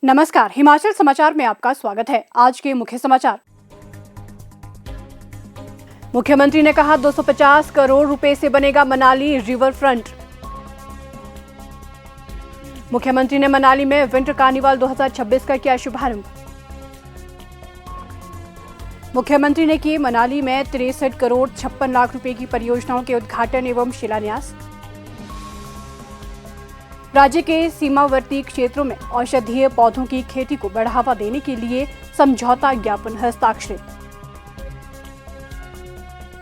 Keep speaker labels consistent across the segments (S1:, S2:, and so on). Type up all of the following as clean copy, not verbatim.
S1: नमस्कार, हिमाचल समाचार में आपका स्वागत है। आज के मुख्य समाचार। मुख्यमंत्री ने कहा 250 करोड़ रुपए से बनेगा मनाली रिवर फ्रंट। मुख्यमंत्री ने मनाली में विंटर कार्निवाल 2026 का किया शुभारंभ। मुख्यमंत्री ने किए मनाली में 63 करोड़ 56 लाख रुपए की परियोजनाओं के उद्घाटन एवं शिलान्यास। राज्य के सीमावर्ती क्षेत्रों में औषधीय पौधों की खेती को बढ़ावा देने के लिए समझौता ज्ञापन हस्ताक्षरित।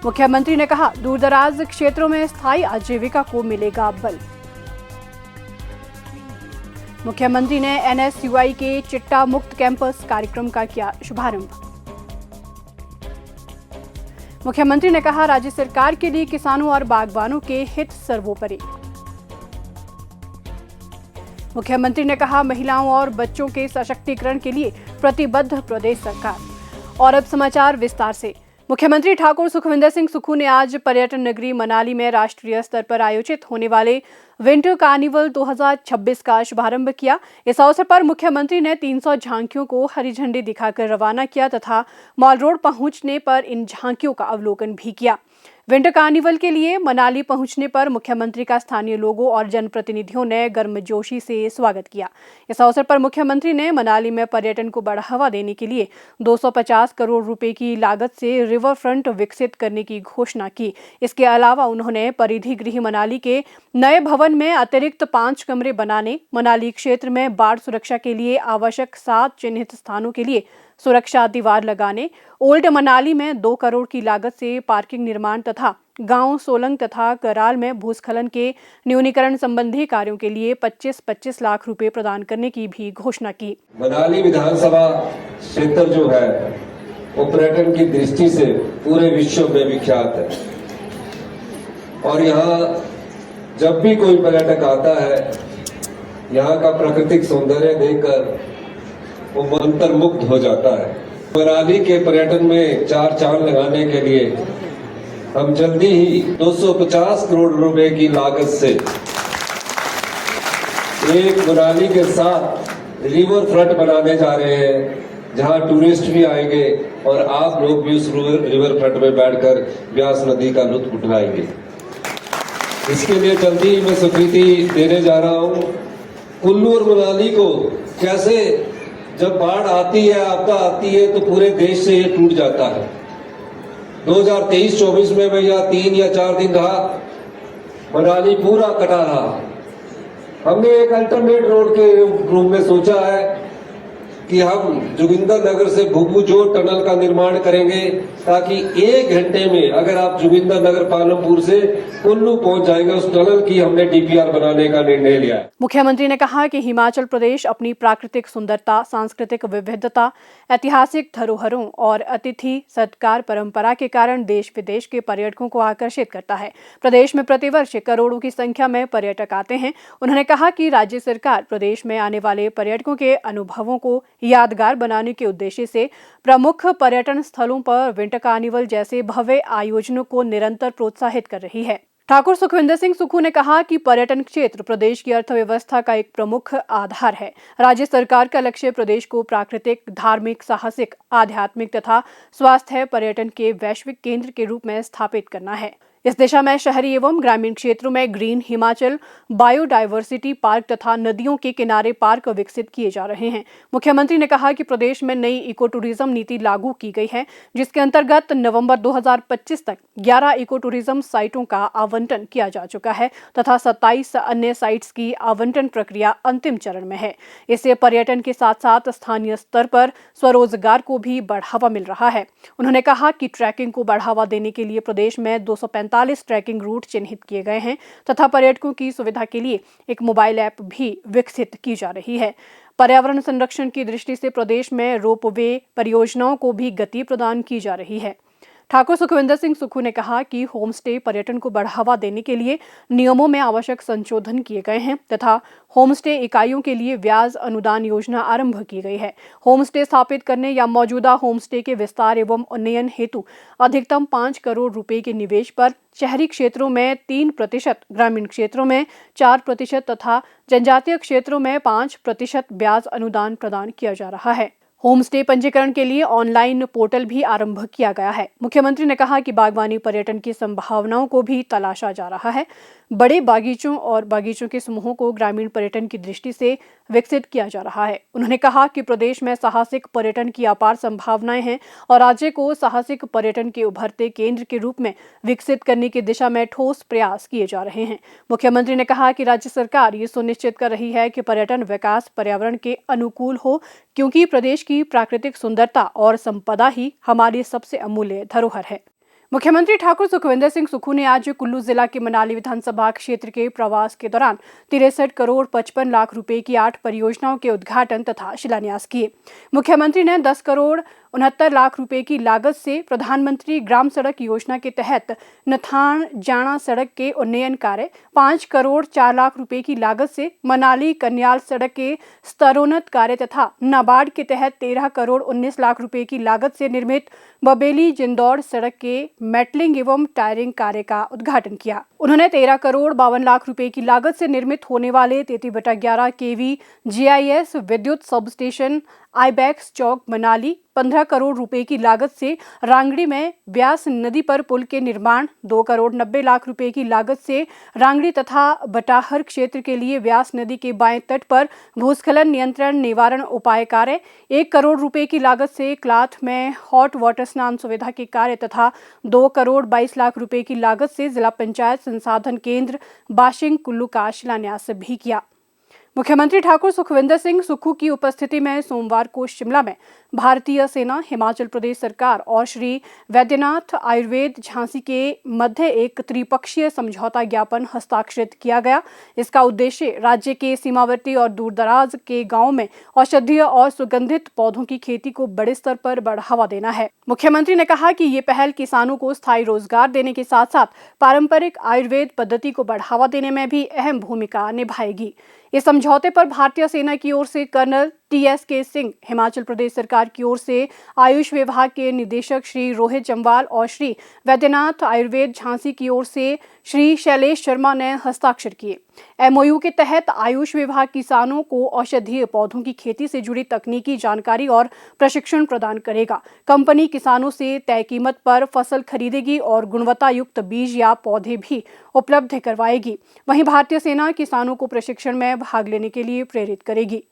S1: मुख्यमंत्री ने कहा दूरदराज क्षेत्रों में स्थायी आजीविका को मिलेगा बल। मुख्यमंत्री ने NSUI के चिट्टा मुक्त कैंपस कार्यक्रम का किया शुभारंभ। मुख्यमंत्री ने कहा राज्य सरकार के लिए किसानों और बागवानों के हित सर्वोपरि। मुख्यमंत्री ने कहा महिलाओं और बच्चों के सशक्तिकरण के लिए प्रतिबद्ध प्रदेश सरकार। और अब समाचार विस्तार से। मुख्यमंत्री ठाकुर सुखविंदर सिंह सुक्खू ने आज पर्यटन नगरी मनाली में राष्ट्रीय स्तर पर आयोजित होने वाले विंटर कार्निवल 2026 का शुभारंभ किया। इस अवसर पर मुख्यमंत्री ने 300 झांकियों को हरी झंडी दिखाकर रवाना किया तथा मॉल रोड पहुंचने पर इन झांकियों का अवलोकन भी किया। विंटर कार्निवल के लिए मनाली पहुंचने पर मुख्यमंत्री का स्थानीय लोगों और जनप्रतिनिधियों ने गर्मजोशी से स्वागत किया। इस अवसर पर मुख्यमंत्री ने मनाली में पर्यटन को बढ़ावा देने के लिए 250 करोड़ रुपए की लागत से रिवर फ्रंट विकसित करने की घोषणा की। इसके अलावा उन्होंने परिधि गृह मनाली के नए भवन में अतिरिक्त 5 कमरे बनाने, मनाली क्षेत्र में बाढ़ सुरक्षा के लिए आवश्यक 7 चिन्हित स्थानों के लिए सुरक्षा दीवार लगाने, ओल्ड मनाली में 2 करोड़ की लागत से पार्किंग निर्माण तथा गांव सोलंग तथा कराल में भूस्खलन के न्यूनीकरण संबंधी कार्यों के लिए 25-25 लाख रुपए प्रदान करने की भी घोषणा की।
S2: मनाली विधानसभा क्षेत्र जो है वो पर्यटन की दृष्टि से पूरे विश्व में विख्यात है और यहाँ जब भी कोई पर्यटक आता है यहाँ का प्राकृतिक सौंदर्य देखकर वो मंत्रमुग्ध हो जाता है। मनाली के पर्यटन में 4 चांद लगाने के लिए हम जल्दी ही 250 करोड़ रुपए की लागत से एक मनाली के साथ रिवर फ्रंट बनाने जा रहे हैं जहां टूरिस्ट भी आएंगे और आप लोग भी उस रिवर फ्रंट में बैठकर ब्यास नदी का लुत्फ उठाएंगे। इसके लिए जल्दी ही मैं स्वीकृति देने जा रहा हूं। कुल्लू और मनाली को कैसे जब बाढ़ आती है, आपदा आती है तो पूरे देश से ये टूट जाता है। 2023-24 में मैं यहाँ 3 या 4 दिन रहा, मनाली पूरा कटा रहा। हमने एक अल्टरनेट रोड के रूप में सोचा है कि हम जोगिंदर नगर से भुभुजोर टनल का निर्माण करेंगे ताकि 1 घंटे में अगर आप जोगिंदर नगर पालमपुर से कुल्लू पहुंच जाएंगे। उस टनल की हमने DPR बनाने का निर्णय लिया है।
S1: मुख्यमंत्री ने कहा कि हिमाचल प्रदेश अपनी प्राकृतिक सुंदरता, सांस्कृतिक विविधता, ऐतिहासिक धरोहरों और अतिथि सत्कार परंपरा के कारण देश विदेश के पर्यटकों को आकर्षित करता है। प्रदेश में प्रतिवर्ष करोड़ों की संख्या में पर्यटक आते हैं। उन्होंने कहा कि राज्य सरकार प्रदेश में आने वाले पर्यटकों के अनुभवों को यादगार बनाने के उद्देश्य से प्रमुख पर्यटन स्थलों पर विंटर कार्निवल जैसे भव्य आयोजनों को निरंतर प्रोत्साहित कर रही है। ठाकुर सुखविंदर सिंह सुक्खू ने कहा कि पर्यटन क्षेत्र प्रदेश की अर्थव्यवस्था का एक प्रमुख आधार है। राज्य सरकार का लक्ष्य प्रदेश को प्राकृतिक, धार्मिक, साहसिक, आध्यात्मिक तथा स्वास्थ्य पर्यटन के वैश्विक केंद्र के रूप में स्थापित करना है। इस दिशा में शहरी एवं ग्रामीण क्षेत्रों में ग्रीन हिमाचल, बायोडायवर्सिटी पार्क तथा नदियों के किनारे पार्क विकसित किए जा रहे हैं। मुख्यमंत्री ने कहा कि प्रदेश में नई इको टूरिज्म नीति लागू की गई है जिसके अंतर्गत नवंबर 2025 तक 11 इको टूरिज्म साइटों का आवंटन किया जा चुका है तथा 27 अन्य साइट्स की आवंटन प्रक्रिया अंतिम चरण में है। इससे पर्यटन के साथ साथ स्थानीय स्तर पर स्वरोजगार को भी बढ़ावा मिल रहा है। उन्होंने कहा कि ट्रैकिंग को बढ़ावा देने के लिए प्रदेश में 245 ट्रैकिंग रूट चिन्हित किए गए हैं तथा पर्यटकों की सुविधा के लिए एक मोबाइल ऐप भी विकसित की जा रही है। पर्यावरण संरक्षण की दृष्टि से प्रदेश में रोपवे परियोजनाओं को भी गति प्रदान की जा रही है। ठाकुर सुखविंदर सिंह सुक्खू ने कहा कि होम स्टे पर्यटन को बढ़ावा देने के लिए नियमों में आवश्यक संशोधन किए गए हैं तथा होम स्टे इकाइयों के लिए ब्याज अनुदान योजना आरंभ की गई है। होम स्टे स्थापित करने या मौजूदा होम स्टे के विस्तार एवं उन्नयन हेतु अधिकतम 5 करोड़ रुपए के निवेश पर शहरी क्षेत्रों में 3%, ग्रामीण क्षेत्रों में 4% तथा जनजातीय क्षेत्रों में 5% ब्याज अनुदान प्रदान किया जा रहा है। होम स्टे पंजीकरण के लिए ऑनलाइन पोर्टल भी आरंभ किया गया है। मुख्यमंत्री ने कहा कि बागवानी पर्यटन की संभावनाओं को भी तलाशा जा रहा है। बड़े बागीचों और बागीचों के समूहों को ग्रामीण पर्यटन की दृष्टि से विकसित किया जा रहा है। उन्होंने कहा कि प्रदेश में साहसिक पर्यटन की अपार संभावनाएं हैं और राज्य को साहसिक पर्यटन के उभरते केंद्र के रूप में विकसित करने की दिशा में ठोस प्रयास किए जा रहे हैं। मुख्यमंत्री ने कहा कि राज्य सरकार ये सुनिश्चित कर रही है कि पर्यटन विकास पर्यावरण के अनुकूल हो, क्योंकि प्रदेश की प्राकृतिक सुंदरता और संपदा ही हमारी सबसे अमूल्य धरोहर है। मुख्यमंत्री ठाकुर सुखविंदर सिंह सुक्खू ने आज कुल्लू जिला के मनाली विधानसभा क्षेत्र के प्रवास के दौरान 63 करोड़ 55 लाख रुपए की 8 परियोजनाओं के उद्घाटन तथा शिलान्यास किए। मुख्यमंत्री ने 10 करोड़ 69 लाख रुपए की लागत से प्रधानमंत्री ग्राम सड़क योजना के तहत नथान जाना सड़क के उन्नयन कार्य, 5 करोड़ 4 लाख रुपए की लागत से मनाली कन्याल सड़क के स्तरोन्नत कार्य तथा नाबार्ड के तहत 13 करोड़ 19 लाख रुपए की लागत से निर्मित बबेली जिंदौड़ सड़क के मेटलिंग एवं टायरिंग कार्य का उद्घाटन किया। उन्होंने 13 करोड़ 52 लाख रुपए की लागत से निर्मित होने वाले 33/11 kV GIS विद्युत सब स्टेशन आईबैक्स चौक मनाली, 15 करोड़ रुपए की लागत से रांगड़ी में ब्यास नदी पर पुल के निर्माण, 2 करोड़ 90 लाख रुपए की लागत से रांगड़ी तथा बटाहर क्षेत्र के लिए ब्यास नदी के बाएं तट पर भूस्खलन नियंत्रण निवारण उपाय कार्य, 1 करोड़ रुपए की लागत से क्लाथ में हॉट वाटर स्नान सुविधा के कार्य तथा 2 करोड़ 22 लाख रुपए की लागत से जिला पंचायत संसाधन केंद्र बाशिंग कुल्लू का शिलान्यास भी किया। मुख्यमंत्री ठाकुर सुखविंदर सिंह सुक्खू की उपस्थिति में सोमवार को शिमला में भारतीय सेना, हिमाचल प्रदेश सरकार और श्री वैद्यनाथ आयुर्वेद झांसी के मध्य एक त्रिपक्षीय समझौता ज्ञापन हस्ताक्षरित किया गया। इसका उद्देश्य राज्य के सीमावर्ती और दूरदराज के गांवों में औषधीय और सुगंधित पौधों की खेती को बड़े स्तर पर बढ़ावा देना है। मुख्यमंत्री ने कहा कि ये पहल किसानों को स्थायी रोजगार देने के साथ साथ पारंपरिक आयुर्वेद पद्धति को बढ़ावा देने में भी अहम भूमिका निभाएगी। इस समझौते पर भारतीय सेना की ओर से कर्नल TSK सिंह, हिमाचल प्रदेश सरकार की ओर से आयुष विभाग के निदेशक श्री रोहित जम्वाल और श्री वैद्यनाथ आयुर्वेद झांसी की ओर से श्री शैलेश शर्मा ने हस्ताक्षर किए। MOU के तहत आयुष विभाग किसानों को औषधीय पौधों की खेती से जुड़ी तकनीकी जानकारी और प्रशिक्षण प्रदान करेगा। कंपनी किसानों से तय कीमत पर फसल खरीदेगी और गुणवत्ता युक्त बीज या पौधे भी उपलब्ध करवाएगी। वहीं भारतीय सेना किसानों को प्रशिक्षण में भाग लेने के लिए प्रेरित करेगी।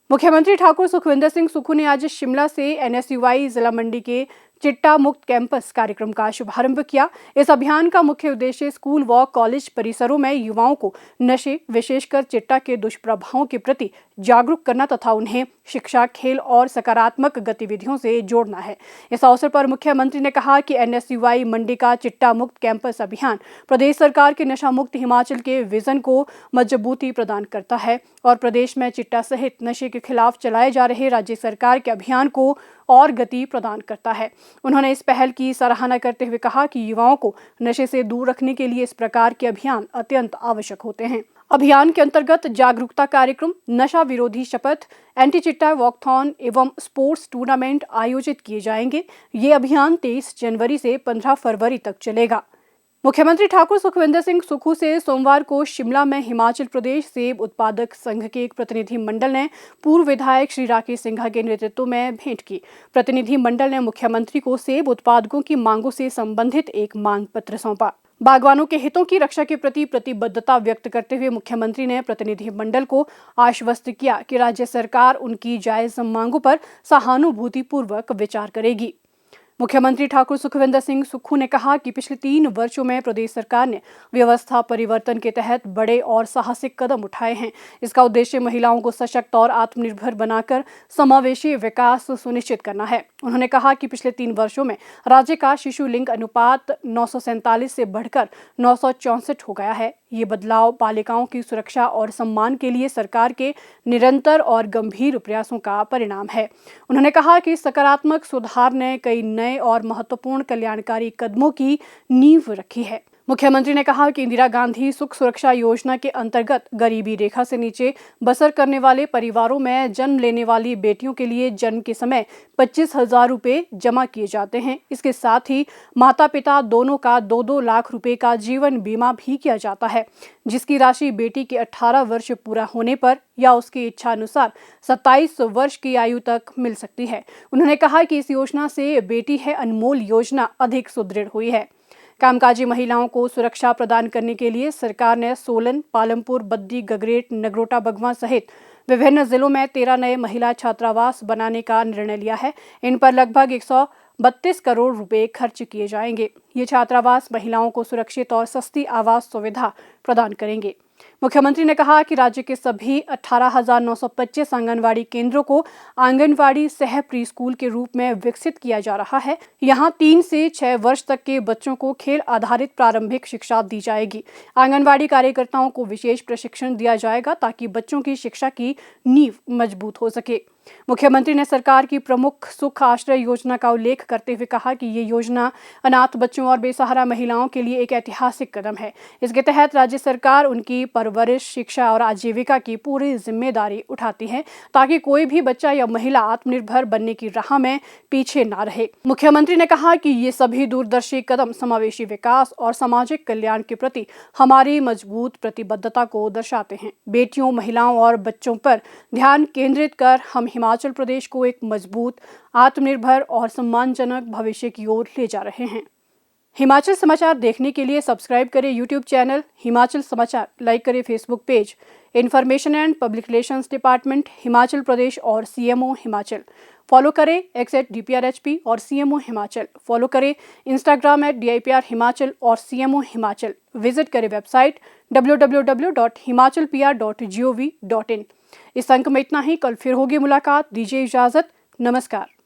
S1: मुख्यमंत्री ठाकुर सुखविंदर सिंह सुक्खू ने आज शिमला से NSUI जिला मंडी के चिट्टा मुक्त कैंपस कार्यक्रम का शुभारंभ किया। इस अभियान का मुख्य उद्देश्य स्कूल व कॉलेज परिसरों में युवाओं को नशे, विशेषकर चिट्टा के दुष्प्रभावों के प्रति जागरूक करना तथा उन्हें शिक्षा, खेल और सकारात्मक गतिविधियों से जोड़ना है। इस अवसर पर मुख्यमंत्री ने कहा कि NSUI मंडी का चिट्टा मुक्त कैंपस अभियान प्रदेश सरकार के नशा मुक्त हिमाचल के विजन को मजबूती प्रदान करता है और प्रदेश में चिट्टा सहित नशे के खिलाफ चलाए जा रहे राज्य सरकार के अभियान को और गति प्रदान करता है। उन्होंने इस पहल की सराहना करते हुए कहा कि युवाओं को नशे से दूर रखने के लिए इस प्रकार के अभियान अत्यंत आवश्यक होते हैं। अभियान के अंतर्गत जागरूकता कार्यक्रम, नशा विरोधी शपथ, एंटी चिट्टा वॉकथॉन एवं स्पोर्ट्स टूर्नामेंट आयोजित किए जाएंगे। ये अभियान 23 जनवरी से 15 फरवरी तक चलेगा। मुख्यमंत्री ठाकुर सुखविंदर सिंह सुक्खू से सोमवार को शिमला में हिमाचल प्रदेश सेब उत्पादक संघ के एक प्रतिनिधि मंडल ने पूर्व विधायक श्री राकेश सिंघा के नेतृत्व में भेंट की। प्रतिनिधि मंडल ने मुख्यमंत्री को सेब उत्पादकों की मांगों से संबंधित एक मांग पत्र सौंपा। बागवानों के हितों की रक्षा के प्रति प्रतिबद्धता व्यक्त करते हुए मुख्यमंत्री ने प्रतिनिधि मंडल को आश्वस्त किया कि राज्य सरकार उनकी जायज मांगों पर सहानुभूतिपूर्वक विचार करेगी। मुख्यमंत्री ठाकुर सुखविंदर सिंह सुक्खू ने कहा कि पिछले 3 वर्षों में प्रदेश सरकार ने व्यवस्था परिवर्तन के तहत बड़े और साहसिक कदम उठाए हैं। इसका उद्देश्य महिलाओं को सशक्त और आत्मनिर्भर बनाकर समावेशी विकास सुनिश्चित करना है। उन्होंने कहा कि पिछले 3 वर्षों में राज्य का शिशु लिंग अनुपात 947 से बढ़कर 964 हो गया है। ये बदलाव बालिकाओं की सुरक्षा और सम्मान के लिए सरकार के निरंतर और गंभीर प्रयासों का परिणाम है। उन्होंने कहा कि सकारात्मक सुधार ने कई नए और महत्वपूर्ण कल्याणकारी कदमों की नींव रखी है। मुख्यमंत्री ने कहा कि इंदिरा गांधी सुख सुरक्षा योजना के अंतर्गत गरीबी रेखा से नीचे बसर करने वाले परिवारों में जन्म लेने वाली बेटियों के लिए जन्म के समय 25,000 रुपये जमा किए जाते हैं। इसके साथ ही माता पिता दोनों का 2-2 लाख रुपए का जीवन बीमा भी किया जाता है, जिसकी राशि बेटी के 18 वर्ष पूरा होने पर या उसकी इच्छा अनुसार 27 वर्ष की आयु तक मिल सकती है। उन्होंने कहा कि इस योजना से बेटी है अनमोल योजना अधिक सुदृढ़ हुई है। कामकाजी महिलाओं को सुरक्षा प्रदान करने के लिए सरकार ने सोलन, पालमपुर, बद्दी, गगरेट, नगरोटा, बगवां सहित विभिन्न जिलों में 13 नए महिला छात्रावास बनाने का निर्णय लिया है। इन पर लगभग 132 करोड़ रुपए खर्च किए जाएंगे। ये छात्रावास महिलाओं को सुरक्षित और सस्ती आवास सुविधा प्रदान करेंगे। मुख्यमंत्री ने कहा कि राज्य के सभी 18,925 आंगनवाड़ी केंद्रों को आंगनवाड़ी सह प्री स्कूल के रूप में विकसित किया जा रहा है। यहाँ 3 से 6 वर्ष तक के बच्चों को खेल आधारित प्रारंभिक शिक्षा दी जाएगी। आंगनवाड़ी कार्यकर्ताओं को विशेष प्रशिक्षण दिया जाएगा ताकि बच्चों की शिक्षा की नींव मजबूत हो सके। मुख्यमंत्री ने सरकार की प्रमुख सुख आश्रय योजना का उल्लेख करते हुए कहा कि ये योजना अनाथ बच्चों और बेसहारा महिलाओं के लिए एक ऐतिहासिक कदम है। इसके तहत राज्य सरकार उनकी परवरिश, शिक्षा और आजीविका की पूरी जिम्मेदारी उठाती है ताकि कोई भी बच्चा या महिला आत्मनिर्भर बनने की राह में पीछे न रहे। मुख्यमंत्री ने कहा कि ये सभी दूरदर्शी कदम समावेशी विकास और सामाजिक कल्याण के प्रति हमारी मजबूत प्रतिबद्धता को दर्शाते हैं। बेटियों, महिलाओं और बच्चों पर ध्यान केंद्रित कर हम हिमाचल प्रदेश को एक मजबूत, आत्मनिर्भर और सम्मानजनक भविष्य की ओर ले जा रहे हैं। हिमाचल समाचार देखने के लिए सब्सक्राइब करें यूट्यूब चैनल हिमाचल समाचार, लाइक करें Facebook page information and public relations department Himachal Pradesh और CMO हिमाचल। फॉलो करें @DPRHP और CMO हिमाचल। फॉलो करें इंस्टाग्राम @DIPR हिमाचल और CMO हिमाचल। विजिट करें वेबसाइट www.himachalpr.gov.in। इस अंक में इतना ही। कल फिर होगी मुलाकात। दीजिए इजाजत। नमस्कार।